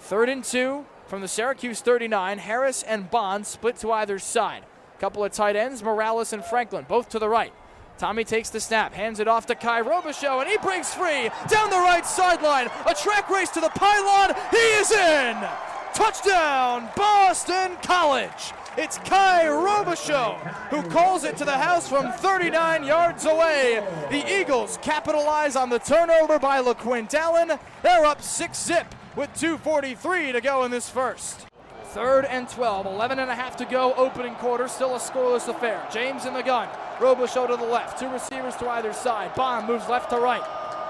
3rd and 2 from the Syracuse 39. Harris and Bond split to either side. Couple of tight ends, Morales and Franklin, both to the right. Tommy takes the snap, hands it off to Kai Robichaux, and he breaks free down the right sideline. A track race to the pylon. He is in! Touchdown, Boston College! It's Kai Robichaux who calls it to the house from 39 yards away. The Eagles capitalize on the turnover by LaQuint Allen. They're up 6-0 with 2:43 to go in this first. 3rd and 12, 11.5 to go, opening quarter, still a scoreless affair. James in the gun, Robichaux to the left, 2 receivers to either side. Bond moves left to right.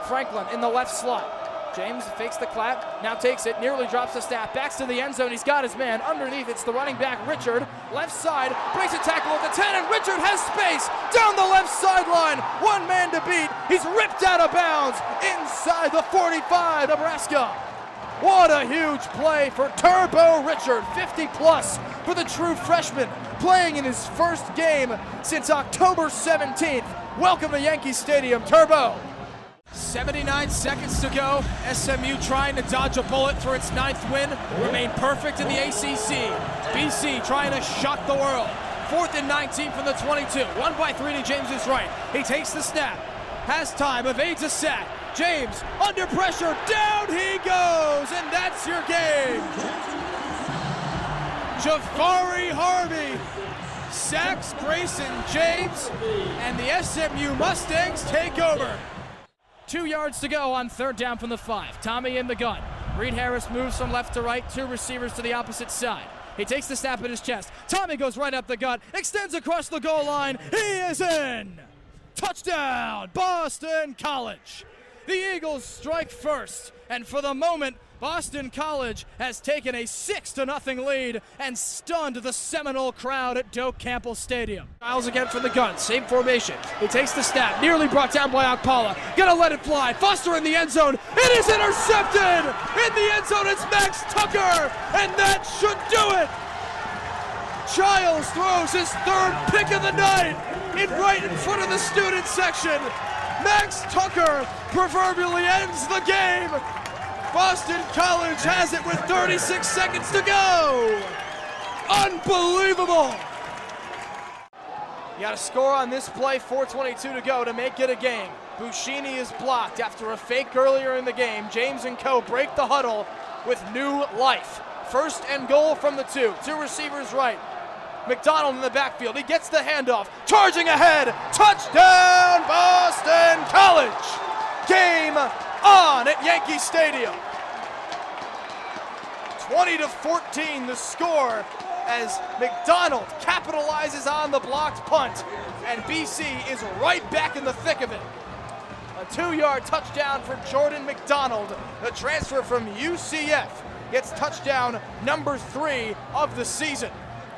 Franklin in the left slot. James fakes the clap, now takes it, nearly drops the snap, backs to the end zone. He's got his man. Underneath, it's the running back, Richard. Left side, breaks a tackle at the 10, and Richard has space down the left sideline. One man to beat. He's ripped out of bounds inside the 45, Nebraska. What a huge play for Turbo Richard, 50-plus for the true freshman, playing in his first game since October 17th. Welcome to Yankee Stadium, Turbo. 79 seconds to go. SMU trying to dodge a bullet for its 9th win. Remain perfect in the ACC. BC trying to shock the world. 4th and 19 from the 22. 1 by 3 to James's right. He takes the snap. Has time, evades a sack. James under pressure, down he goes, and that's your game. Jafari Harvey sacks Grayson James, and the SMU Mustangs take over. 2 yards to go on 3rd down from the 5. Tommy in the gun. Reed Harris moves from left to right, 2 receivers to the opposite side. He takes the snap at his chest. Tommy goes right up the gut, extends across the goal line. He is in! Touchdown, Boston College! The Eagles strike first, and for the moment, Boston College has taken a 6-0 lead and stunned the Seminole crowd at Doak Campbell Stadium. Giles again from the gun, same formation. He takes the snap, nearly brought down by Akpala. Gonna let it fly. Foster in the end zone. It is intercepted! In the end zone, it's Max Tucker, and that should do it! Giles throws his 3rd pick of the night right in front of the student section. Max Tucker proverbially ends the game. Boston College has it with 36 seconds to go. Unbelievable. You got to score on this play, 4:22 to go to make it a game. Buschini is blocked after a fake earlier in the game. James and co break the huddle with new life. 1st and goal from the 2. 2 receivers right. McDonald in the backfield. He gets the handoff. Charging ahead. Touchdown, Boston College. Game on at Yankee Stadium. 20-14 the score as McDonald capitalizes on the blocked punt, and BC is right back in the thick of it. A 2-yard touchdown for Jordan McDonald, the transfer from UCF, gets touchdown number 3 of the season.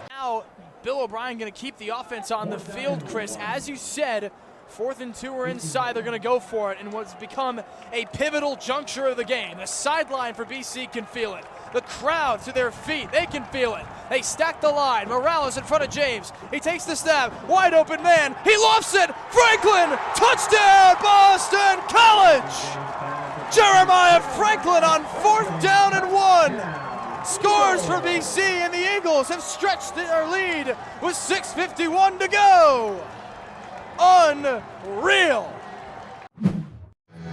Now, Bill O'Brien going to keep the offense on the field, Chris. As you said, 4th and 2 are inside. They're going to go for it in what's become a pivotal juncture of the game. The sideline for BC can feel it. The crowd to their feet, they can feel it. They stack the line. Morales in front of James. He takes the snap. Wide open man. He lofts it. Franklin. Touchdown, Boston College. Jeremiah Franklin on 4th down and 1. Scores for BC, and the Eagles have stretched their lead with 6:51 to go. Unreal.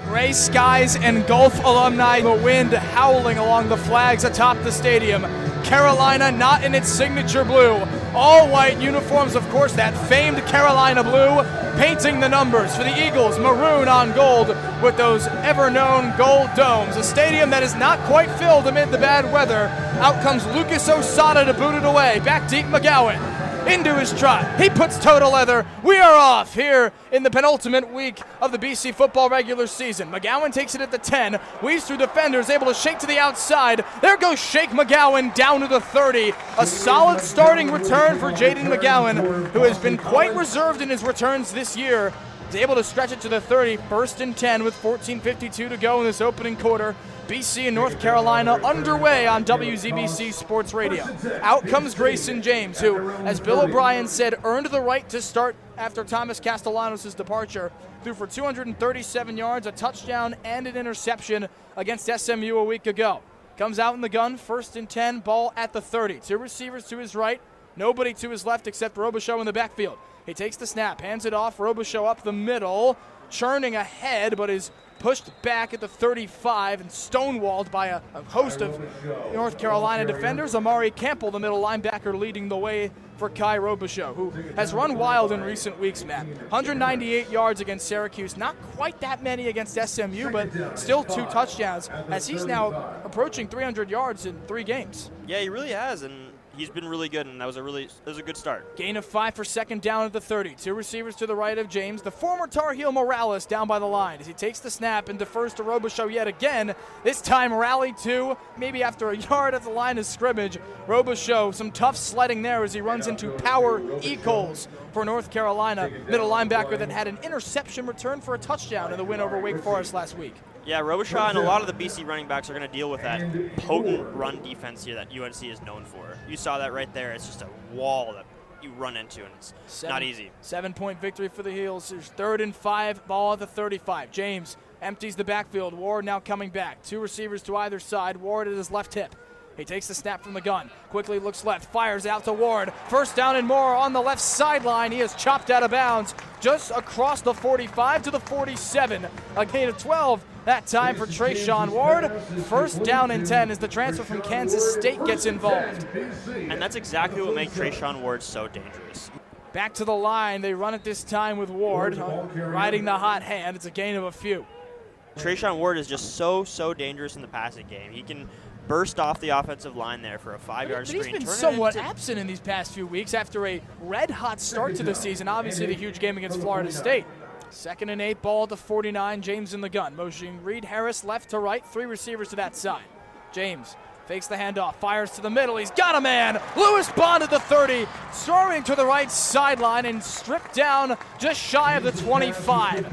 Gray skies and Gulf alumni, the wind howling along the flags atop the stadium. Carolina not in its signature blue. All white uniforms, of course, that famed Carolina blue, painting the numbers for the Eagles, maroon on gold with those ever-known gold domes. A stadium that is not quite filled amid the bad weather. Out comes Lucas Osada to boot it away. Back deep McGowan. Into his trot. He puts toe to leather. We are off here in the penultimate week of the BC football regular season. McGowan takes it at the 10. Weaves through defenders, able to shake to the outside. There goes Shake McGowan down to the 30. A solid starting return for Jaden McGowan, who has been quite reserved in his returns this year. He's able to stretch it to the 30. 1st and 10 with 14:52 to go in this opening quarter. BC and North Carolina underway on WZBC Sports Radio. Out comes Grayson James, who, as Bill O'Brien said, earned the right to start after Thomas Castellanos' departure. Threw for 237 yards, a touchdown, and an interception against SMU a week ago. Comes out in the gun, 1st and 10, ball at the 30. 2 receivers to his right, nobody to his left except Robichaux in the backfield. He takes the snap, hands it off, Robichaux up the middle, churning ahead, but is pushed back at the 35 and stonewalled by a host of North Carolina defenders. Amari Campbell, the middle linebacker, leading the way for Kai Robichaux, who has run wild in recent weeks, Matt. 198 yards against Syracuse, not quite that many against SMU, but still 2 touchdowns, as he's now approaching 300 yards in 3 games. Yeah, he really has, and he's been really good, and that was a good start. Gain of 5 for 2nd down at the 30. 2 receivers to the right of James. The former Tar Heel Morales down by the line as he takes the snap and defers to Robichaux yet again. This time rallied to, maybe after a yard at the line of scrimmage. Robichaux, some tough sledding there as he runs into Power Echols for North Carolina. Middle linebacker that had an interception return for a touchdown in the win over Wake Forest last week. Yeah, Robichaux and a lot of the BC running backs are going to deal with that potent run defense here that UNC is known for. You saw that right there. It's just a wall that you run into, and it's not easy. 7-point victory for the Heels. There's 3rd and 5, ball at the 35. James empties the backfield. Ward now coming back. 2 receivers to either side. Ward at his left hip. He takes the snap from the gun, quickly looks left, fires out to Ward. 1st down and more on the left sideline. He is chopped out of bounds just across the 45 to the 47. A gain of 12 that time for Treshaun Ward. 1st down and 10 as the transfer from Kansas State gets involved. And that's exactly what makes Treshaun Ward so dangerous. Back to the line. They run it this time with Ward riding the hot hand. It's a gain of a few. Treshaun Ward is just so dangerous in the passing game. He can burst off the offensive line there for a 5-yard screen. He's been somewhat absent in these past few weeks after a red-hot start to the season. Obviously, the huge game against Florida State. 2nd and 8, ball at the 49. James in the gun. Motioning Reed Harris left to right. 3 receivers to that side. James fakes the handoff, fires to the middle. He's got a man. Lewis Bond at the 30, throwing to the right sideline and stripped down just shy of the 25.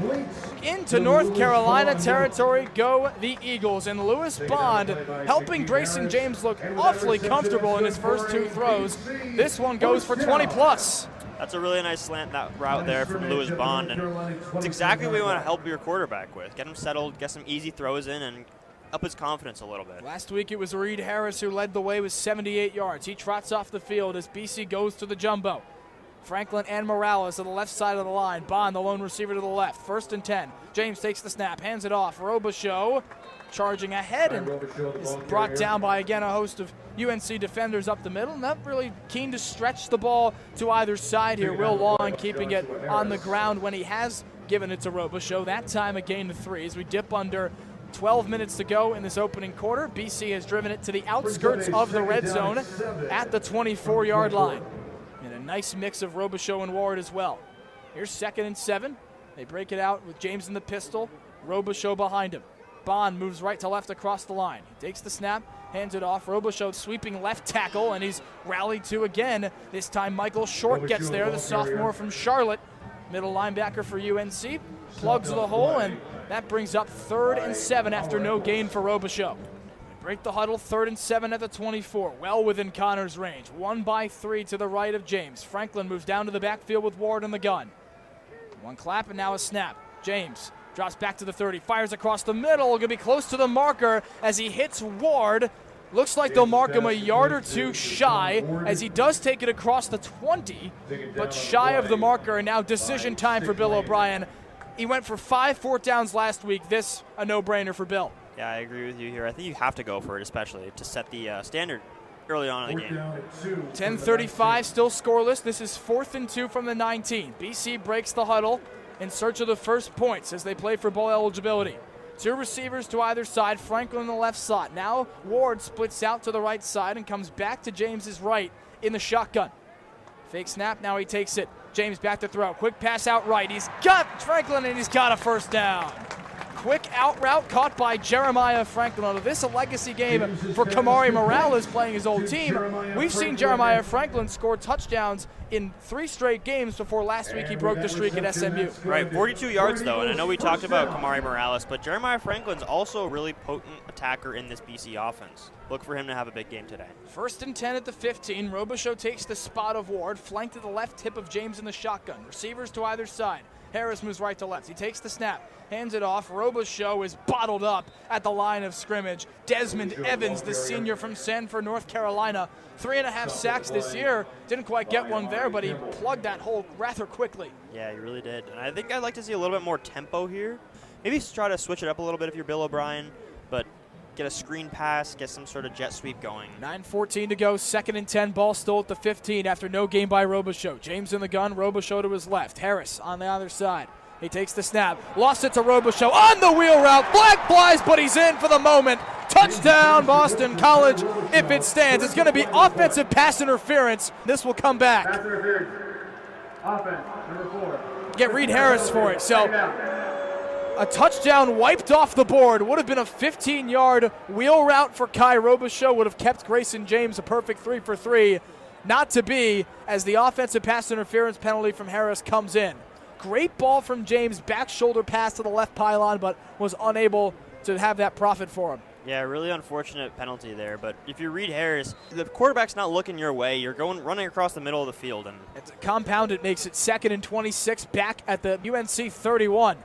Into North Carolina territory go the Eagles, and Lewis Bond helping Grayson James look awfully comfortable in his first 2 throws. This one goes for 20+. That's a really nice slant route there from Lewis Bond, and it's exactly what you want to help your quarterback with. Get him settled, get some easy throws in, and up his confidence a little bit. Last week it was Reed Harris who led the way with 78 yards. He trots off the field as BC goes to the jumbo. Franklin and Morales on the left side of the line. Bond, the lone receiver to the left. 1st and 10. James takes the snap, hands it off. Robichaux charging ahead and is brought down by, again, a host of UNC defenders up the middle. Not really keen to stretch the ball to either side here. Will Long keeping it on the ground when he has given it to Robichaux. That time a gain of 3 as we dip under 12 minutes to go in this opening quarter. BC has driven it to the outskirts of the red zone at the 24-yard line. And a nice mix of Robichaux and Ward as well. Here's 2nd and 7. They break it out with James in the pistol. Robichaux behind him. Bond moves right to left across the line. He takes the snap, hands it off. Robichaux sweeping left tackle, and he's rallied to again. This time Michael Short gets there, the sophomore from Charlotte. Middle linebacker for UNC. Plugs the hole, and that brings up 3rd and 7 after no gain for Robichaux. Break the huddle, 3rd and 7 at the 24. Well within Connor's range. 1 by 3 to the right of James. Franklin moves down to the backfield with Ward in the gun. 1 clap and now a snap. James drops back to the 30, fires across the middle. Going to be close to the marker as he hits Ward. Looks like they'll mark him a yard or 2 shy as he does take it across the 20, but shy of the marker. And now decision time for Bill O'Brien. He went for 5 4th downs last week. This a no-brainer for Bill. Yeah, I agree with you here. I think you have to go for it, especially to set the standard early on in the game. 10:35, still scoreless. This is 4th and 2 from the 19. BC breaks the huddle in search of the first points as they play for bowl eligibility. 2 receivers to either side. Franklin on the left slot. Now Ward splits out to the right side and comes back to James's right in the shotgun. Fake snap, now he takes it. James back to throw. Quick pass out right. He's got Franklin, and he's got a 1st down. Quick out route caught by Jeremiah Franklin. Although this is a legacy game for Kamari Morales playing his old team. We've seen Jeremiah Franklin score touchdowns in 3 straight games before last week he broke the streak at SMU. Right, 42 yards though, and I know we talked about Kamari Morales, but Jeremiah Franklin's also a really potent attacker in this BC offense. Look for him to have a big game today. 1st and 10 at the 15. Robichaux takes the spot of Ward, flanked to the left hip of James in the shotgun. Receivers to either side. Harris moves right to left. He takes the snap, hands it off. Robichaux is bottled up at the line of scrimmage. Desmond Evans, the senior from Sanford, North Carolina, 3.5 sacks this year. Didn't quite get one there, but he plugged that hole rather quickly. Yeah, he really did. And I think I'd like to see a little bit more tempo here. Maybe try to switch it up a little bit if you're Bill O'Brien, but get a screen pass, get some sort of jet sweep going. 9:14 to go, 2nd and 10, ball still at the 15 after no gain by Robichaux. James in the gun, Robichaux to his left. Harris on the other side. He takes the snap, lost it to Robichaux on the wheel route. Flag flies, but he's in for the moment. Touchdown, Boston College, if it stands. It's going to be offensive pass interference. This will come back. Pass interference. Offense, number 4. Get Reed Harris for it. So a touchdown wiped off the board. Would have been a 15-yard wheel route for Kai Robichaux. Would have kept Grayson James a perfect 3 for 3. Not to be, as the offensive pass interference penalty from Harris comes in. Great ball from James, back shoulder pass to the left pylon, but was unable to have that profit for him. Yeah, really unfortunate penalty there. But if you read Harris, the quarterback's not looking your way. You're running across the middle of the field. And it's a compound. It makes it 2nd and 26 back at the UNC 31.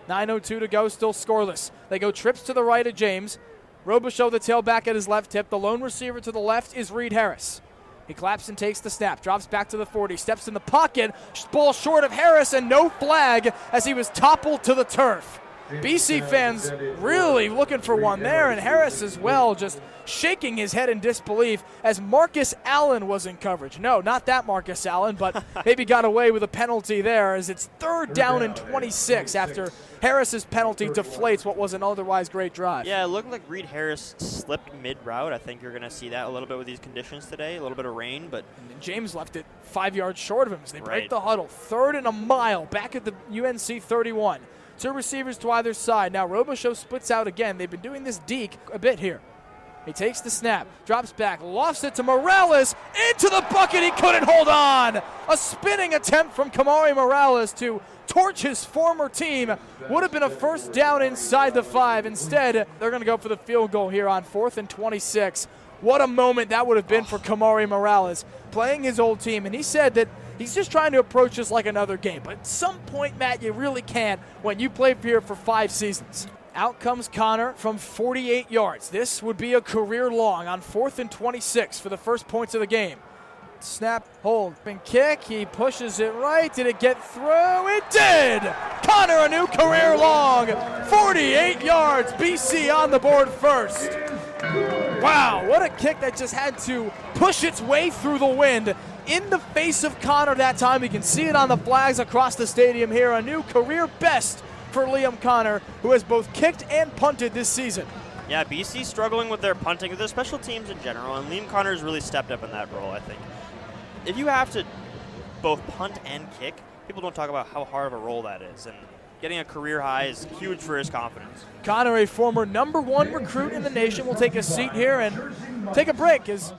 9:02 to go, still scoreless. They go trips to the right of James. Robichaux, the tailback at his left hip. The lone receiver to the left is Reed Harris. He claps and takes the snap, drops back to the 40, steps in the pocket, ball short of Harris, and no flag as he was toppled to the turf. BC fans really looking for one there, and Harris as well, just shaking his head in disbelief as Marcus Allen was in coverage. No, not that Marcus Allen, but maybe got away with a penalty there as it's 3rd down and 26 after Harris's penalty deflates what was an otherwise great drive. Yeah, it looked like Reed Harris slipped mid-route. I think you're going to see that a little bit with these conditions today, a little bit of rain. But James left it 5 yards short of him as they break the huddle. 3rd and a mile back at the UNC 31. 2 receivers to either side. Now Robichaux splits out again. They've been doing this deke a bit here. He takes the snap, drops back, lofts it to Morales, into the bucket. He couldn't hold on. A spinning attempt from Kamari Morales to torch his former team. Would have been a 1st down inside the 5. Instead, they're going to go for the field goal here on 4th and 26. What a moment that would have been for Kamari Morales, playing his old team. And he said that he's just trying to approach this like another game. But at some point, Matt, you really can't when you play here for 5 seasons. Out comes Connor from 48 yards. This would be a career long on 4th and 26 for the first points of the game. Snap, hold, and kick. He pushes it right. Did it get through? It did! Connor, a new career long. 48 yards. BC on the board first. Wow, what a kick that just had to push its way through the wind. In the face of Connor that time. You can see it on the flags across the stadium here. A new career best for Liam Connor, who has both kicked and punted this season. Yeah, BC struggling with their punting, with their special teams in general, and Liam Connor's really stepped up in that role, I think. If you have to both punt and kick, people don't talk about how hard of a role that is, and getting a career high is huge for his confidence. Connor, a former #1 recruit in the nation, will take a seat here and take a break as